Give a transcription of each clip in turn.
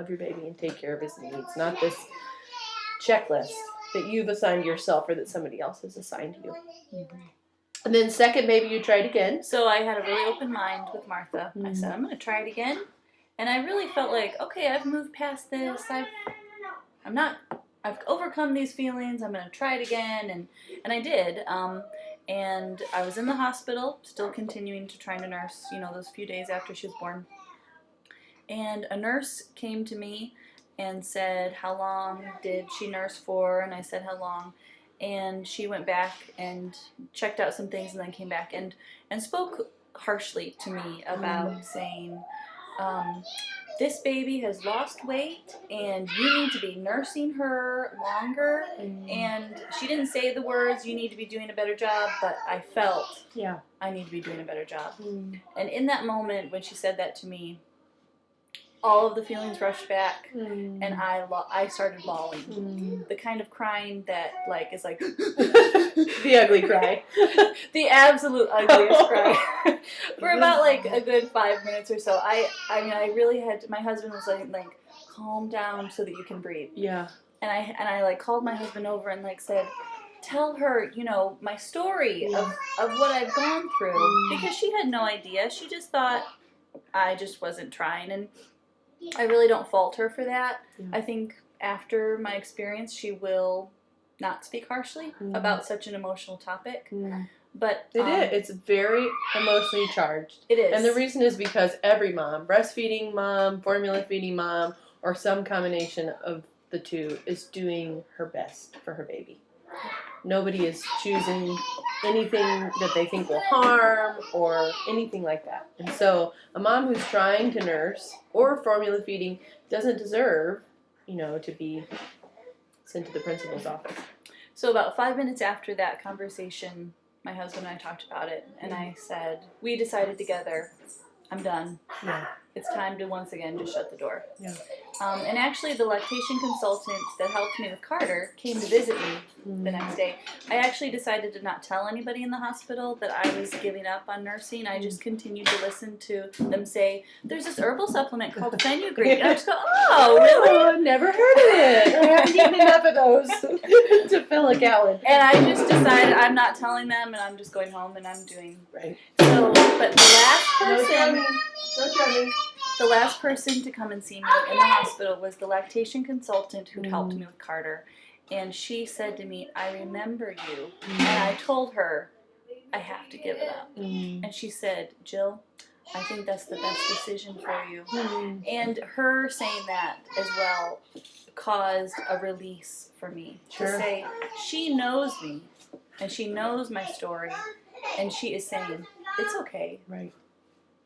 your baby and take care of his needs, not this checklist that you've assigned yourself or that somebody else has assigned you. Mm-hmm. And then second, maybe you tried again. So I had a really open mind with Martha. I said, I'm going to try it again. And I really felt like, okay, I've moved past this. I've overcome these feelings. I'm going to try it again. And I did. And I was in the hospital, still continuing to try to nurse, those few days after she was born. And a nurse came to me and said, how long did she nurse for? And I said, how long? And she went back and checked out some things and then came back and spoke harshly to me about saying, this baby has lost weight and you need to be nursing her longer. And she didn't say the words, you need to be doing a better job, but I felt I need to be doing a better job. And in that moment when she said that to me, all of the feelings rushed back, and I started bawling. The kind of crying that is like the ugly cry, the absolute ugliest cry. For about a good 5 minutes or so. I really had to, my husband was like calm down so that you can breathe. Yeah. And I called my husband over and said, tell her, my story of what I've gone through, because she had no idea. She just thought I just wasn't trying, and I really don't fault her for that. I think after my experience, she will not speak harshly about such an emotional topic. But it's very emotionally charged. It is. And the reason is because every mom, breastfeeding mom, formula feeding mom, or some combination of the two, is doing her best for her baby. Nobody is choosing anything that they think will harm or anything like that. And so a mom who's trying to nurse or formula feeding doesn't deserve, to be sent to the principal's office. So about 5 minutes after that conversation, my husband and I talked about it, and I said, we decided together, I'm done. Yeah. It's time to once again just shut the door. Yeah. And actually the lactation consultant that helped me with Carter came to visit me the next day. I actually decided to not tell anybody in the hospital that I was giving up on nursing. I just continued to listen to them say, there's this herbal supplement called fenugreek. And I just go, oh, really? Never heard of it. I haven't eaten enough of those to fill a gallon. And I just decided I'm not telling them, and I'm just going home and I'm doing. Right. So, but the last person... No drumming. The last person to come and see me in the hospital was the lactation consultant who'd helped me with Carter. And she said to me, I remember you. And I told her, I have to give it up. And she said, Jill, I think that's the best decision for you. And her saying that as well caused a release for me. To say, she knows me, and she knows my story, and she is saying, it's okay. Right.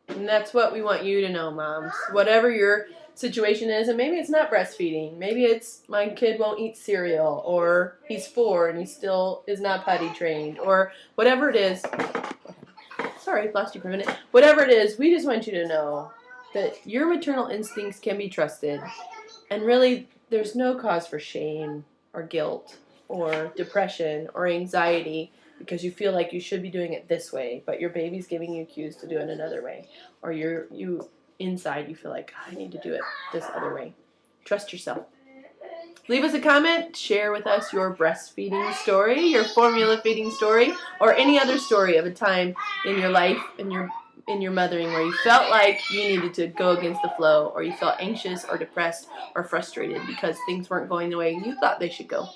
And that's what we want you to know, moms. Whatever your situation is, and maybe it's not breastfeeding. Maybe it's my kid won't eat cereal, or he's 4 and he still is not potty trained, or whatever it is. Sorry, lost you for a minute. Whatever it is, we just want you to know that your maternal instincts can be trusted. And really, there's no cause for shame or guilt or depression or anxiety, because you feel like you should be doing it this way, but your baby's giving you cues to do it another way. Or you inside, you feel like, I need to do it this other way. Trust yourself. Leave us a comment. Share with us your breastfeeding story, your formula feeding story, or any other story of a time in your life, in your mothering, where you felt like you needed to go against the flow, or you felt anxious or depressed or frustrated because things weren't going the way you thought they should go.